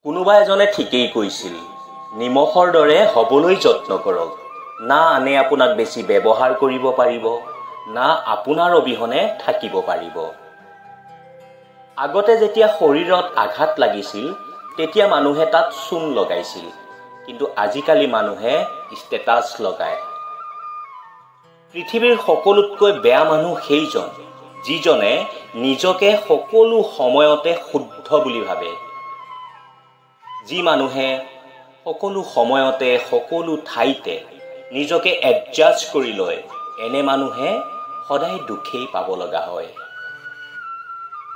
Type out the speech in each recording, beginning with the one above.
কোনোবা এজনে ঠিকেই কৈছিল, নিমখৰ দৰে হ'বলৈ যত্ন কৰক। না আনে আপোনাক বেছি ব্যৱহাৰ কৰিব পাৰিব, না আপোনাৰ অবিহনে থাকিব পাৰিব। আগতে যেতিয়া শৰীৰত আঘাত লাগিছিল, তেতিয়া মানুহে তাত চূণ লগাইছিল, কিন্তু আজিকালি মানুহে ষ্টেটাছ লগায়। পৃথিৱীৰ সকলোতকৈ বেয়া মানুহ সেইজন, যিজনে নিজকে সকলো সময়তে শুদ্ধ বুলি ভাবে। যি মানুহে সকলো সময়তে সকলো ঠাইতে নিজকে এডজাষ্ট কৰি লয়, এনে মানুহে সদায় দুখেই পাব লগা হয়।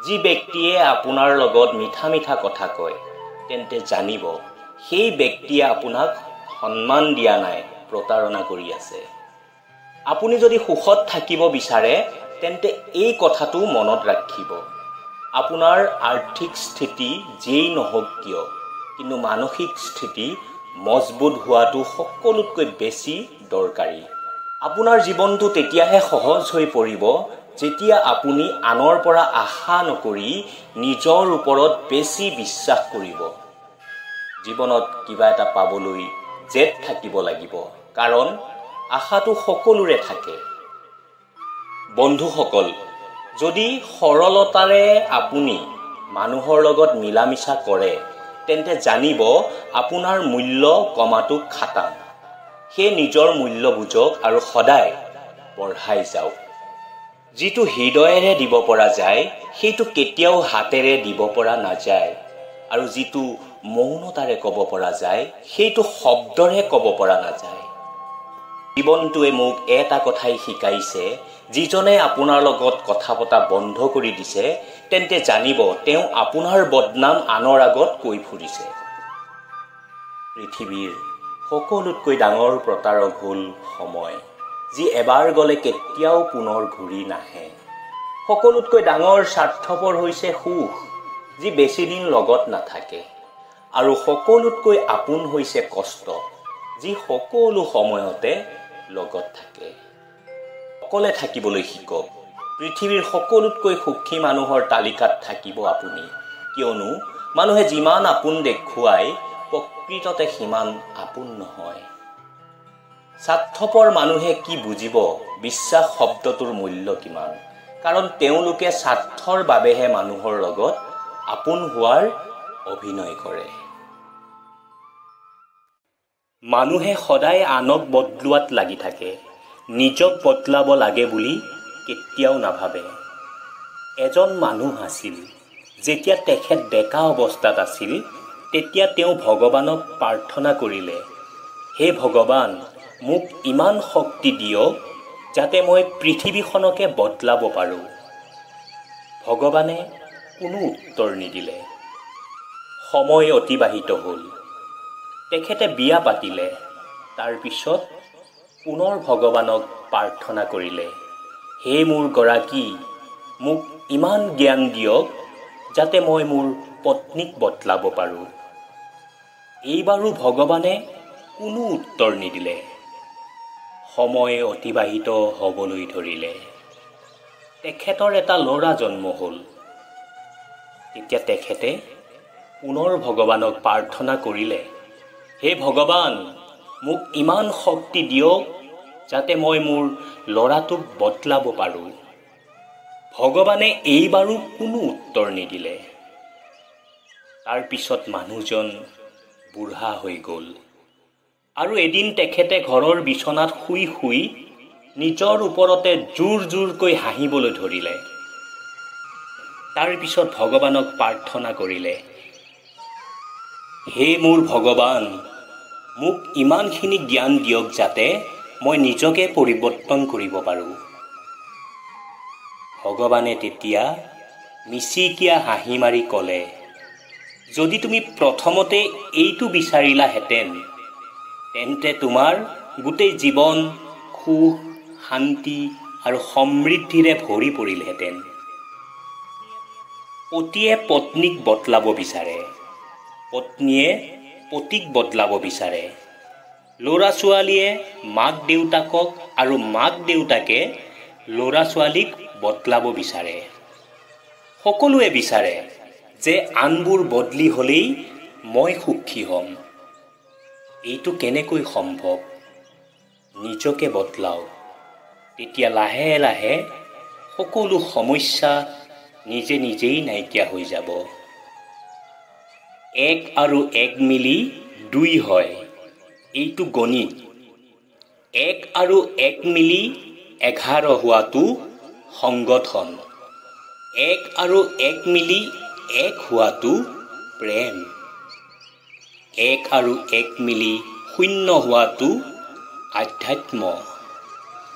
যি ব্যক্তিয়ে আপোনাৰ লগত মিঠা মিঠা কথা কয়, তেন্তে জানিব সেই ব্যক্তিয়ে আপোনাক সন্মান দিয়া নাই, প্ৰতাৰণা কৰি আছে। আপুনি যদি সুখত থাকিব বিচাৰে, তেন্তে এই কথাটো মনত ৰাখিব। আপোনাৰ আৰ্থিক স্থিতি যেই নহওক কিয়, কিন্তু মানসিক স্থিতি মজবুত হোৱাটো সকলোতকৈ বেছি দৰকাৰী। আপোনাৰ জীৱনটো তেতিয়াহে সহজ হৈ পৰিব, যেতিয়া আপুনি আনৰ পৰা আশা নকৰি নিজৰ ওপৰত বেছি বিশ্বাস কৰিব। জীৱনত কিবা এটা পাবলৈ জেদ থাকিব লাগিব, কাৰণ আশাটো সকলোৰে থাকে। বন্ধুসকল, যদি সৰলতাৰে আপুনি মানুহৰ লগত মিলা মিছা কৰে, তেন্তে জানিব আপোনাৰ মূল্য কমাটো খাটাং। সেয়ে নিজৰ মূল্য বুজক আৰু সদায় বঢ়াই যাওক। যিটো হৃদয়েৰে দিব পৰা যায়, সেইটো কেতিয়াও হাতেৰে দিব পৰা নাযায়। আৰু যিটো মৌনতাৰে ক'ব পৰা যায়, সেইটো শব্দৰে ক'ব পৰা নাযায়। জীৱনটোৱে মোক এটা কথাই শিকাইছে, যিজনে আপোনাৰ লগত কথা পতা বন্ধ কৰি দিছে, তেন্তে জানিব তেওঁ আপোনাৰ বদনাম আনৰ আগত কৈ ফুৰিছে। পৃথিৱীৰ সকলোতকৈ ডাঙৰ প্ৰতাৰক হ'ল সময়, যি এবাৰ গ'লে কেতিয়াও পুনৰ ঘূৰি নাহে। সকলোতকৈ ডাঙৰ স্বাৰ্থপৰ হৈছে সুখ, যি বেছি দিন লগত নাথাকে। আৰু সকলোতকৈ আপোন হৈছে কষ্ট, যি সকলো সময়তে লগত থাকে। অকলে থাকিবলৈ শিকক। পৃথিৱীৰ সকলোতকৈ সুখী মানুহৰ তালিকাত থাকিব আপুনি, কিয়নো মানুহে যিমান আপোন দেখুৱাই, প্ৰকৃততে সিমান আপোন নহয়। স্বাৰ্থপৰ মানুহে কি বুজিব বিশ্বাস শব্দটোৰ মূল্য কিমান, কাৰণ তেওঁলোকে স্বাৰ্থৰ বাবেহে মানুহৰ লগত আপোন হোৱাৰ অভিনয় কৰে। মানুহে সদায় আনক বদলোৱাত লাগি থাকে, নিজক বদলাব লাগে বুলি কেতিয়াও নাভাবে। এজন মানুহ আছিল, যেতিয়া তেখেত ডেকা অৱস্থাত আছিল, তেতিয়া তেওঁ ভগৱানক প্ৰাৰ্থনা কৰিলে, হে ভগৱান, মোক ইমান শক্তি দিয়ক যাতে মই পৃথিৱীখনকে বদলাব পাৰোঁ। ভগৱানে কোনো উত্তৰ নিদিলে। সময় অতিবাহিত হ'ল। তেখেতে বিয়া পাতিলে। তাৰ পিছত পুনৰ ভগৱানক প্ৰাৰ্থনা কৰিলে, হে মোৰ গৰাকী, মোক ইমান জ্ঞান দিয়ক যাতে মই মোৰ পত্নীক বদলাব পাৰোঁ। এইবাৰো ভগৱানে কোনো উত্তৰ নিদিলে। সময় অতিবাহিত হ'বলৈ ধৰিলে। তেখেতৰ এটা ল'ৰা জন্ম হ'ল। তেতিয়া তেখেতে পুনৰ ভগৱানক প্ৰাৰ্থনা কৰিলে, হে ভগৱান, মোক ইমান শক্তি দিয়ক যাতে মই মোৰ ল'ৰাটোক বদলাব পাৰোঁ। ভগৱানে এইবাৰো কোনো উত্তৰ নিদিলে। তাৰ পিছত মানুহজন বুঢ়া হৈ গ'ল। আৰু এদিন তেখেতে ঘৰৰ বিচনাত শুই শুই নিজৰ ওপৰতে জোৰ জোৰকৈ হাঁহিবলৈ ধৰিলে। তাৰ পিছত ভগৱানক প্ৰাৰ্থনা কৰিলে, হে মোৰ ভগৱান, মোক ইমানখিনি জ্ঞান দিয়ক যাতে মই নিজকে পৰিৱৰ্তন কৰিব পাৰোঁ। ভগৱানে তেতিয়া মিচিকীয়া হাঁহি মাৰি ক'লে, যদি তুমি প্ৰথমতে এইটো বিচাৰিলাহেঁতেন, তেন্তে তোমাৰ গোটেই জীৱন সুখ, শান্তি আৰু সমৃদ্ধিৰে ভৰি পৰিলহেঁতেন। পতিয়ে পত্নীক বদলাব বিচাৰে, পত্নীয়ে পতিক বদলাব বিচাৰে, ল'ৰা ছোৱালীয়ে মাক দেউতাকক আৰু মাক দেউতাকে ল'ৰা ছোৱালীক বদলাব বিচাৰে। সকলোৱে বিচাৰে যে আনবোৰ বদলি হ'লেই মই সুখী হ'ম। এইটো কেনেকৈ সম্ভৱ? নিজকে বদলাওক, তেতিয়া লাহে লাহে সকলো সমস্যা নিজে নিজেই নাইকিয়া হৈ যাব। 1 আৰু 1 মিলি 2 হয়, এইটো গণিত। 1 আৰু 1 মিলি 11 হোৱাটো সংগঠন। 1 আৰু 1 মিলি 1 হোৱাটো প্ৰেম। 1 আৰু 1 মিলি 0 হোৱাটো আধ্যাত্ম।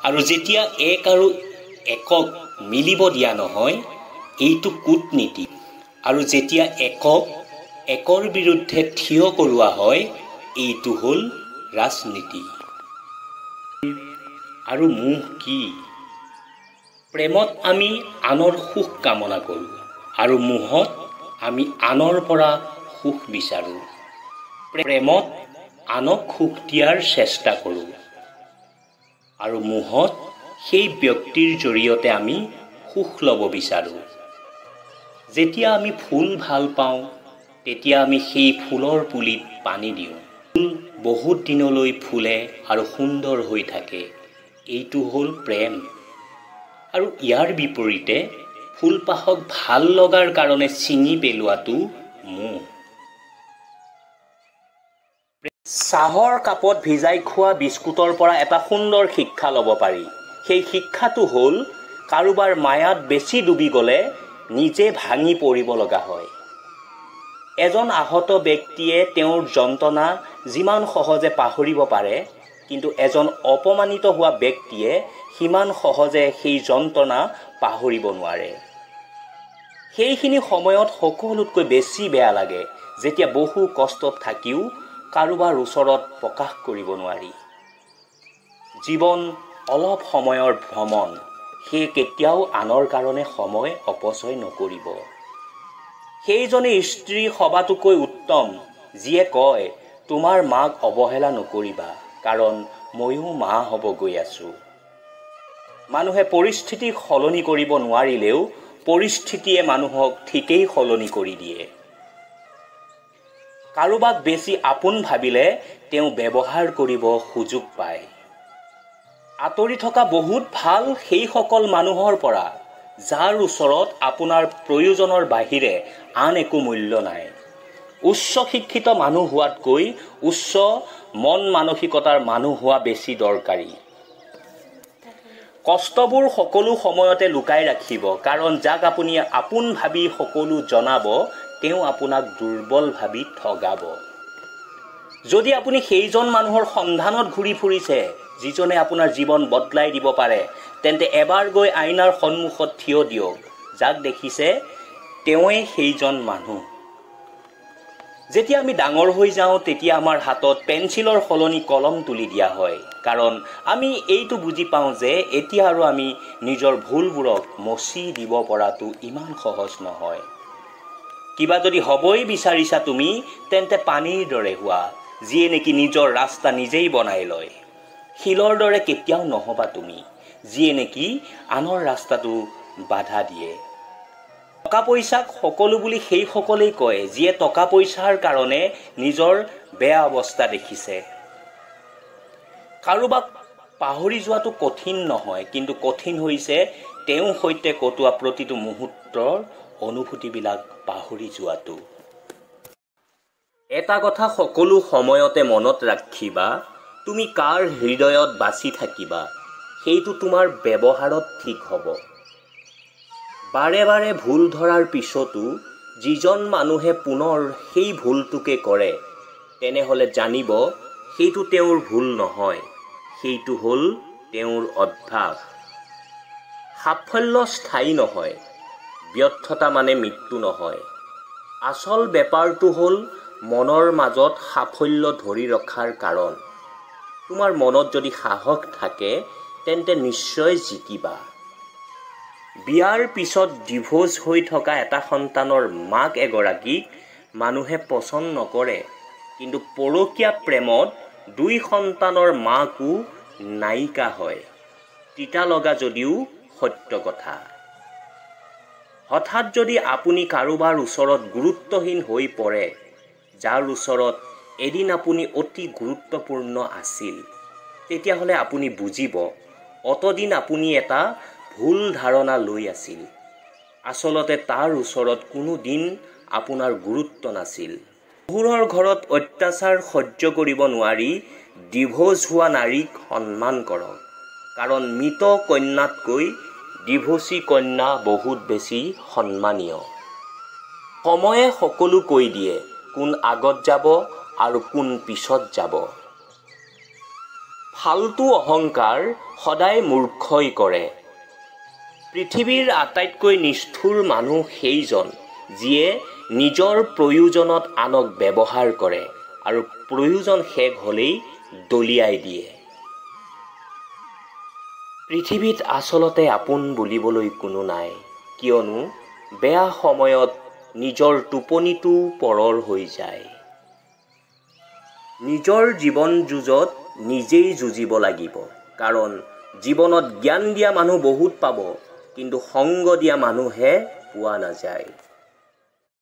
আৰু যেতিয়া 1 আৰু 1ক মিলিব দিয়া নহয়, এইটো কূটনীতি। আৰু যেতিয়া 1ক 1ৰ বিৰুদ্ধে থিয় কৰোৱা হয়, এইটো হ'ল ৰাজনীতি। আৰু মোহ কি? প্ৰেমত আমি আনৰ সুখ কামনা কৰোঁ, আৰু মোহত আমি আনৰ পৰা সুখ বিচাৰোঁ। প্ৰেমত আনক সুখ দিয়াৰ চেষ্টা কৰোঁ, আৰু মোহত সেই ব্যক্তিৰ জৰিয়তে আমি সুখ ল'ব বিচাৰোঁ। যেতিয়া আমি ফুল ভাল পাওঁ, তেতিয়া আমি সেই ফুলৰ পুলিত পানী দিওঁ। ফুল বহুত দিনলৈ ফুলে আৰু সুন্দৰ হৈ থাকে, এইটো হ'ল প্ৰেম। আৰু ইয়াৰ বিপৰীতে ফুলপাহক ভাল লগাৰ কাৰণে ছিঙি পেলোৱাটো মোহ। চাহৰ কাপত ভিজাই খোৱা বিস্কুটৰ পৰা এটা সুন্দৰ শিক্ষা ল'ব পাৰি। সেই শিক্ষাটো হ'ল কাৰোবাৰ মায়াত বেছি ডুবি গ'লে নিজে ভাঙি পৰিব লগা হয়। এজন আহত ব্যক্তিয়ে তেওঁৰ যন্ত্ৰণা যিমান সহজে পাহৰিব পাৰে, কিন্তু এজন অপমানিত হোৱা ব্যক্তিয়ে সিমান সহজে সেই যন্ত্ৰণা পাহৰিব নোৱাৰে। সেইখিনি সময়ত সকলোতকৈ বেছি বেয়া লাগে, যেতিয়া বহু কষ্টত থাকিও কাৰোবাৰ ওচৰত প্ৰকাশ কৰিব নোৱাৰি। জীৱন অলপ সময়ৰ ভ্ৰমণ, সেয়ে কেতিয়াও আনৰ কাৰণে সময় অপচয় নকৰিব। সেইজনী স্ত্ৰী সবাতোকৈ উত্তম, যিয়ে কয়, তোমাৰ মাক অৱহেলা নকৰিবা, কাৰণ ময়ো মা হ'ব গৈ আছোঁ। মানুহে পৰিস্থিতি সলনি কৰিব নোৱাৰিলেও পৰিস্থিতিয়ে মানুহক ঠিকেই সলনি কৰি দিয়ে। কাৰোবাক বেছি আপোন ভাবিলে তেওঁ ব্যৱহাৰ কৰিব সুযোগ পায়। আঁতৰি থকা বহুত ভাল সেইসকল মানুহৰ পৰা, যাৰ ওচৰত আপোনাৰ প্ৰয়োজনৰ বাহিৰে আন একো মূল্য নাই। উচ্চ শিক্ষিত মানুহ হোৱাতকৈ উচ্চ মন মানসিকতাৰ মানুহ হোৱা বেছি দৰকাৰী। কষ্টবোৰ সকলো সময়তে লুকাই ৰাখিব, কাৰণ যাক আপুনি আপোন ভাবি সকলো জনাব, তেওঁ আপোনাক দুৰ্বল ভাবি ঠগাব। যদি আপুনি সেইজন মানুহৰ সন্ধানত ঘূৰি ফুৰিছে, যিজনে আপোনাৰ জীৱন বদলাই দিব পাৰে, তেন্তে এবাৰ গৈ আইনাৰ সন্মুখত থিয় দিয়ক। যাক দেখিছে তেওঁৱেই সেইজন মানুহ। যেতিয়া আমি ডাঙৰ হৈ যাওঁ, তেতিয়া আমাৰ হাতত পেঞ্চিলৰ সলনি কলম তুলি দিয়া হয়, কাৰণ আমি এইটো বুজি পাওঁ যে এতিয়া আৰু আমি নিজৰ ভুলবোৰক মচি দিব পৰাটো ইমান সহজ নহয়। কিবা যদি হ'বই বিচাৰিছা তুমি, তেন্তে পানীৰ দৰে হোৱা, যিয়ে নেকি নিজৰ ৰাস্তা নিজেই বনাই লয়। শিলৰ দৰে কেতিয়াও নহবা তুমি, যিয়ে নেকি আনৰ ৰাস্তাটো বাধা দিয়ে। টকা পইচাক সকলো বুলি সেইসকলেই কয়, যিয়ে টকা পইচাৰ কাৰণে নিজৰ বেয়া অৱস্থা দেখিছে। কাৰোবাক পাহৰি যোৱাটো কঠিন নহয়, কিন্তু কঠিন হৈছে তেওঁৰ সৈতে কটোৱা প্ৰতিটো মুহূৰ্তৰ অনুভূতিবিলাক পাহৰি যোৱাটো। এটা কথা সকলো সময়তে মনত ৰাখিবা, তুমি কাৰ হৃদয়ত বাচি থাকিবা, সেইটো তোমাৰ ব্যৱহাৰত ঠিক হ'ব। বাৰে বাৰে ভুল ধৰাৰ পিছতো যিজন মানুহে পুনৰ সেই ভুলটোকে কৰে, তেনেহ'লে জানিব সেইটো তেওঁৰ ভুল নহয়, সেইটো হ'ল তেওঁৰ অভ্যাস। সাফল্য স্থায়ী নহয়, ব্যৰ্থতা মানে মৃত্যু নহয়। আচল বেপাৰটো হ'ল মনৰ মাজত সাফল্য ধৰি ৰখাৰ কাৰণ। তোমাৰ মনত যদি সাহস থাকে, তেন্তে নিশ্চয় জিকিবা। বিয়াৰ পিছত ডিভোৰ্চ হৈ থকা এটা সন্তানৰ মাক এগৰাকীক মানুহে পচন্দ নকৰে, কিন্তু পৰকীয়া প্ৰেমত 2 সন্তানৰ মাকো নায়িকা হয়। তিতা লগা যদিও সত্য কথা। হঠাৎ যদি আপুনি কাৰোবাৰ ওচৰত গুৰুত্বহীন হৈ পৰে, যাৰ ওচৰত এদিন আপুনি অতি গুৰুত্বপূৰ্ণ আছিল, তেতিয়াহ'লে আপুনি বুজিব অতদিন আপুনি এটা ভুল ধাৰণা লৈ আছিল। আচলতে তাৰ ওচৰত কোনো দিন আপোনাৰ গুৰুত্ব নাছিল। শহুৰৰ ঘৰত অত্যাচাৰ সহ্য কৰিব নোৱাৰি ডিভোৰ্চ হোৱা নাৰীক সন্মান কৰক, কাৰণ মৃত কন্যাতকৈ ডিভোৰ্চী কন্যা বহুত বেছি সন্মানীয়। সময়ে সকলো কৈ দিয়ে, কোন আগত যাব আৰু কোন পিছত যাব। ফাল্টু অহংকাৰ সদায় মূৰ্খই কৰে। পৃথিৱীৰ আটাইতকৈ নিষ্ঠুৰ মানুহ সেইজন যিয়ে নিজৰ প্ৰয়োজনত আনক ব্যৱহাৰ কৰে আৰু প্ৰয়োজন শেষ হ'লেই দলিয়াই দিয়ে। পৃথিৱীত আচলতে আপোন বুলিবলৈ কোনো নাই, কিয়নো বেয়া সময়ত নিজৰ টোপনিটো পৰৰ হৈ যায়। নিজৰ জীৱন যুঁজত নিজেই যুঁজিব লাগিব, কাৰণ জীৱনত জ্ঞান দিয়া মানুহ বহুত পাব, কিন্তু সংগ দিয়া মানুহহে পোৱা নাযায়।